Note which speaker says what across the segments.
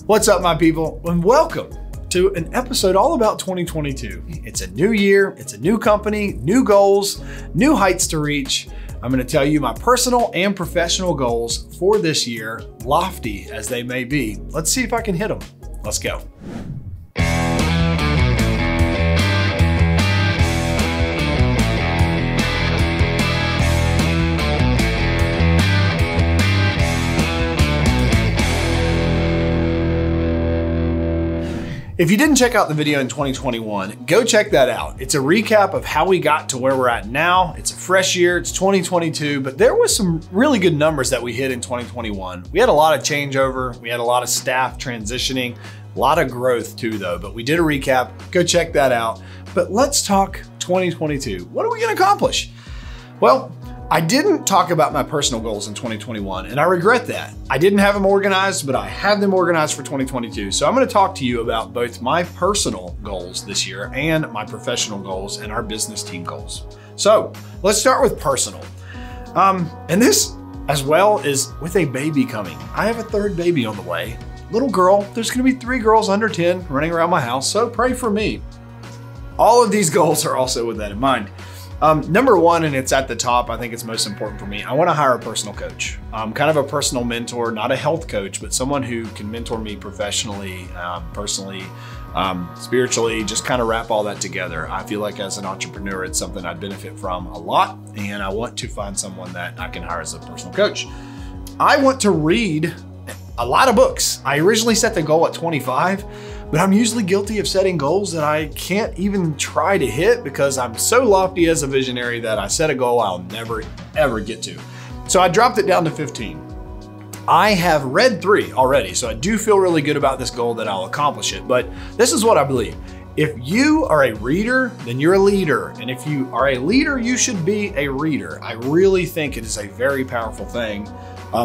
Speaker 1: What's up, my people, and welcome to an episode all about 2022. It's a new year, it's a new company, new goals, new heights to reach. I'm gonna tell you my personal and professional goals for this year, lofty as they may be. Let's see if I can hit them. Let's go. If you didn't check out the video in 2021, go check that out. It's a recap of how we got to where we're at now. It's a fresh year, it's 2022, but there was some really good numbers that we hit in 2021. We had a lot of changeover, we had a lot of staff transitioning, a lot of growth too though, but we did a recap, go check that out. But let's talk 2022. What are we gonna accomplish? Well, I didn't talk about my personal goals in 2021, and I regret that. I didn't have them organized, but I have them organized for 2022. So I'm gonna talk to you about both my personal goals this year and my professional goals and our business team goals. So let's start with personal. And this as well is with a baby coming. I have a third baby on the way. Little girl, there's gonna be 3 girls under 10 running around my house, so pray for me. All of these goals are also with that in mind. Number one, and it's at the top, I think it's most important for me, I wanna hire a personal coach. Kind of a personal mentor, not a health coach, but someone who can mentor me professionally, personally, spiritually, just kind of wrap all that together. I feel like as an entrepreneur, it's something I'd benefit from a lot, and I want to find someone that I can hire as a personal coach. I want to read a lot of books. I originally set the goal at 25, but I'm usually guilty of setting goals that I can't even try to hit because I'm so lofty as a visionary that I set a goal I'll never, ever get to. So I dropped it down to 15. I have read 3 already, so I do feel really good about this goal that I'll accomplish it, but this is what I believe. If you are a reader, then you're a leader. And if you are a leader, you should be a reader. I really think it is a very powerful thing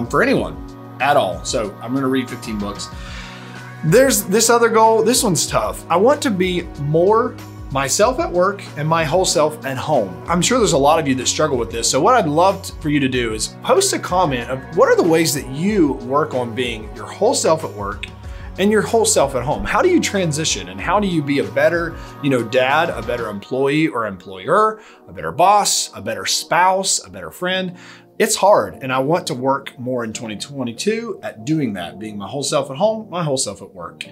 Speaker 1: for anyone at all. So I'm gonna read 15 books. There's this other goal, this one's tough. I want to be more myself at work and my whole self at home. I'm sure there's a lot of you that struggle with this. So what I'd love for you to do is post a comment of what are the ways that you work on being your whole self at work and your whole self at home. How do you transition and how do you be a better, dad, a better employee or employer, a better boss, a better spouse, a better friend? It's hard, and I want to work more in 2022 at doing that, being my whole self at home, my whole self at work.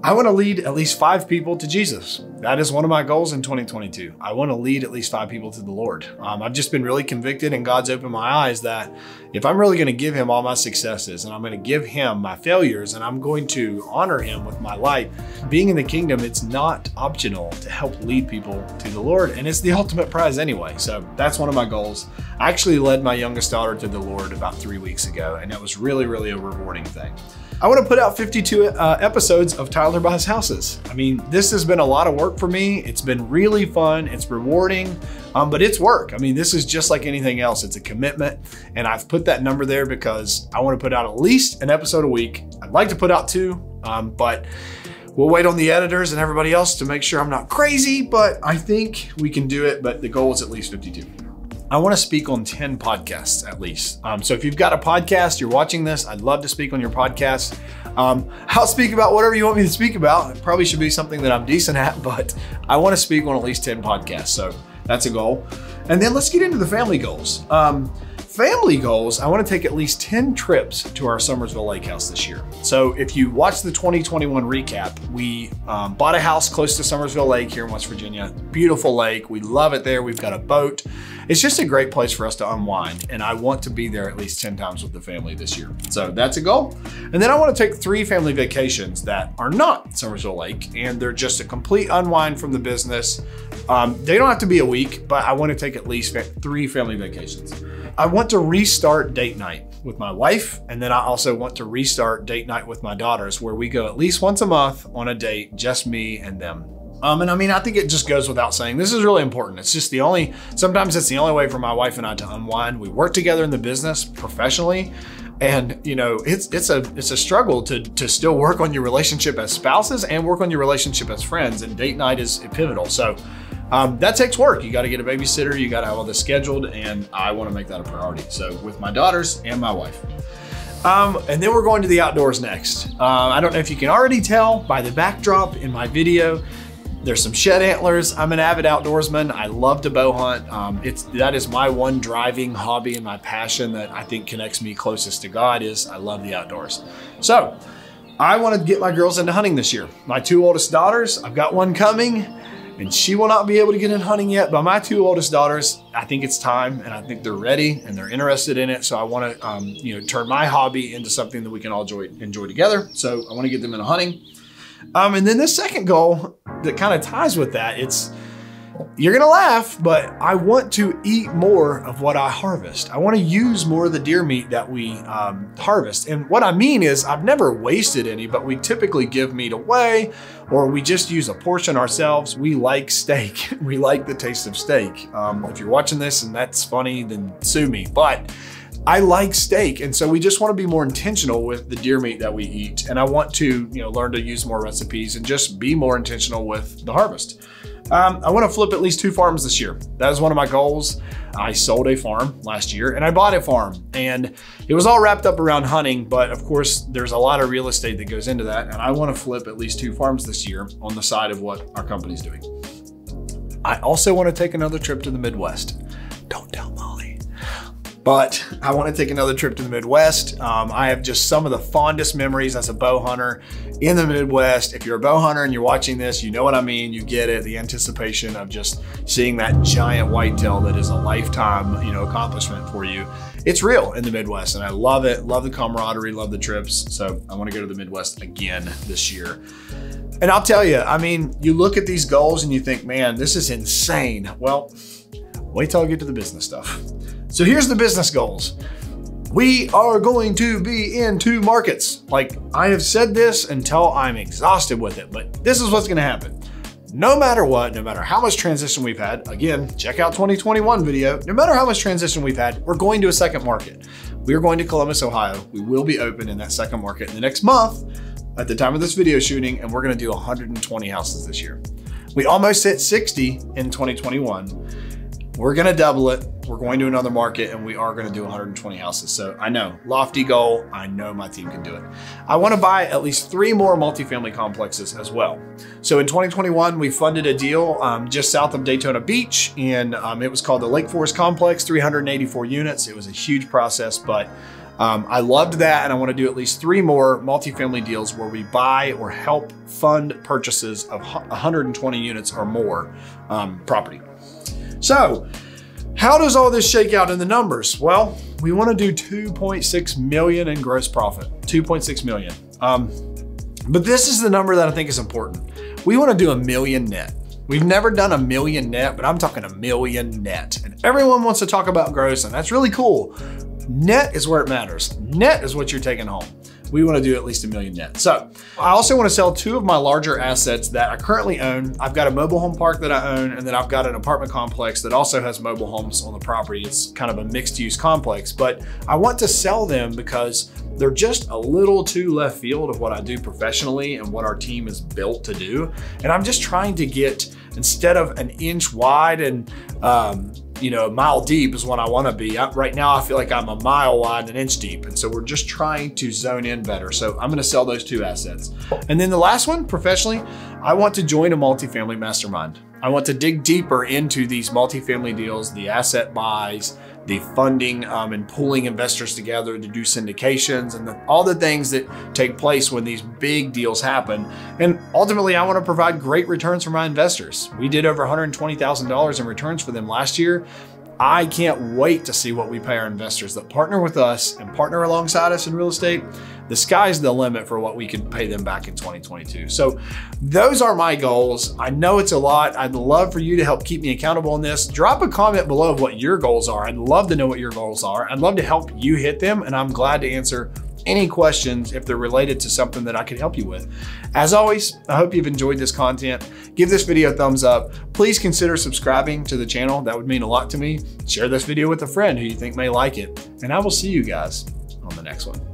Speaker 1: I want to lead at least 5 people to Jesus. That is one of my goals in 2022. I want to lead at least 5 people to the Lord. I've just been really convicted, and God's opened my eyes that if I'm really going to give him all my successes and I'm going to give him my failures and I'm going to honor him with my life, being in the kingdom, it's not optional to help lead people to the Lord, and it's the ultimate prize anyway. So that's one of my goals. I actually led my youngest daughter to the Lord about 3 weeks ago, and it was really, really a rewarding thing. I want to put out 52 episodes of Tyler Buys Houses. I mean, this has been a lot of work for me. It's been really fun. It's rewarding, but it's work. I mean, this is just like anything else. It's a commitment, and I've put that number there because I want to put out at least an episode a week. I'd like to put out 2, but we'll wait on the editors and everybody else to make sure I'm not crazy, but I think we can do it, but the goal is at least 52. I want to speak on 10 podcasts at least. So if you've got a podcast, you're watching this, I'd love to speak on your podcast. I'll speak about whatever you want me to speak about. It probably should be something that I'm decent at, but I want to speak on at least 10 podcasts. So that's a goal. And then let's get into the family goals. Family goals, I want to take at least 10 trips to our Summersville Lake house this year. So if you watch the 2021 recap, we bought a house close to Summersville Lake here in West Virginia. Beautiful lake, we love it there. We've got a boat. It's just a great place for us to unwind, and I want to be there at least 10 times with the family this year. So that's a goal. And then I want to take 3 family vacations that are not Summersville Lake, and they're just a complete unwind from the business. They don't have to be a week, but I want to take at least 3 family vacations. I want to restart date night with my wife, and then I also want to restart date night with my daughters, where we go at least once a month on a date, just me and them. And I mean, I think it just goes without saying, this is really important. It's just sometimes it's the only way for my wife and I to unwind. We work together in the business professionally, and it's a struggle to still work on your relationship as spouses and work on your relationship as friends, and date night is pivotal. So that takes work. You got to get a babysitter, you got to have all this scheduled, and I want to make that a priority. So with my daughters and my wife. And then we're going to the outdoors next. I don't know if you can already tell by the backdrop in my video, there's some shed antlers. I'm an avid outdoorsman. I love to bow hunt. That is my one driving hobby and my passion that I think connects me closest to God is I love the outdoors. So I want to get my girls into hunting this year. My two oldest daughters, I've got one coming and she will not be able to get in hunting yet, but my two oldest daughters, I think it's time and I think they're ready and they're interested in it. So I want to turn my hobby into something that we can all enjoy together. So I want to get them into hunting. And then the second goal that kind of ties with that, you're gonna laugh, but I want to eat more of what I harvest. I want to use more of the deer meat that we harvest. And what I mean is I've never wasted any, but we typically give meat away or we just use a portion ourselves. We like steak. We like the taste of steak. If you're watching this and that's funny, then sue me. But I like steak, and so we just want to be more intentional with the deer meat that we eat. And I want to, learn to use more recipes and just be more intentional with the harvest. I want to flip at least 2 farms this year. That is one of my goals. I sold a farm last year and I bought a farm, and it was all wrapped up around hunting, but of course there's a lot of real estate that goes into that. And I want to flip at least 2 farms this year on the side of what our company's doing. I also want to take another trip to the Midwest. Don't tell Molly. But I want to take another trip to the Midwest. I have just some of the fondest memories as a bow hunter in the Midwest. If you're a bow hunter and you're watching this, you know what I mean, you get it. The anticipation of just seeing that giant whitetail that is a lifetime, accomplishment for you. It's real in the Midwest and I love it. Love the camaraderie, love the trips. So I want to go to the Midwest again this year. And I'll tell you, you look at these goals and you think, man, this is insane. Well, wait till I get to the business stuff. So here's the business goals. We are going to be in 2 markets. Like I have said this until I'm exhausted with it, but this is what's gonna happen. No matter what, no matter how much transition we've had, again, check out 2021 video, no matter how much transition we've had, we're going to a second market. We are going to Columbus, Ohio. We will be open in that second market in the next month at the time of this video shooting, and we're gonna do 120 houses this year. We almost hit 60 in 2021. We're gonna double it. We're going to another market and we are gonna do 120 houses. So I know, lofty goal. I know my team can do it. I wanna buy at least 3 more multifamily complexes as well. So in 2021, we funded a deal just south of Daytona Beach, and it was called the Lake Forest Complex, 384 units. It was a huge process, but I loved that, and I wanna do at least 3 more multifamily deals where we buy or help fund purchases of 120 units or more property. So how does all this shake out in the numbers? Well, we want to do 2.6 million in gross profit, 2.6 million. But this is the number that I think is important. We want to do 1 million net. We've never done 1 million net, but I'm talking 1 million net. And everyone wants to talk about gross, and that's really cool. Net is where it matters. Net is what you're taking home. We want to do at least 1 million net. So I also want to sell 2 of my larger assets that I currently own. I've got a mobile home park that I own, and then I've got an apartment complex that also has mobile homes on the property. It's kind of a mixed use complex, but I want to sell them because they're just a little too left field of what I do professionally and what our team is built to do. And I'm just trying to get, instead of an inch wide and a mile deep is what I want to be. Right now, I feel like I'm a mile wide and an inch deep. And so we're just trying to zone in better. So I'm going to sell those 2 assets. And then the last one, professionally, I want to join a multifamily mastermind. I want to dig deeper into these multifamily deals, the asset buys, the funding and pulling investors together to do syndications and all the things that take place when these big deals happen. And ultimately, I want to provide great returns for my investors. We did over $120,000 in returns for them last year. I can't wait to see what we pay our investors that partner with us and partner alongside us in real estate. The sky's the limit for what we can pay them back in 2022. So those are my goals. I know it's a lot. I'd love for you to help keep me accountable on this. Drop a comment below of what your goals are. I'd love to know what your goals are. I'd love to help you hit them, and I'm glad to answer any questions if they're related to something that I could help you with. As always, I hope you've enjoyed this content. Give this video a thumbs up. Please consider subscribing to the channel. That would mean a lot to me. Share this video with a friend who you think may like it. And I will see you guys on the next one.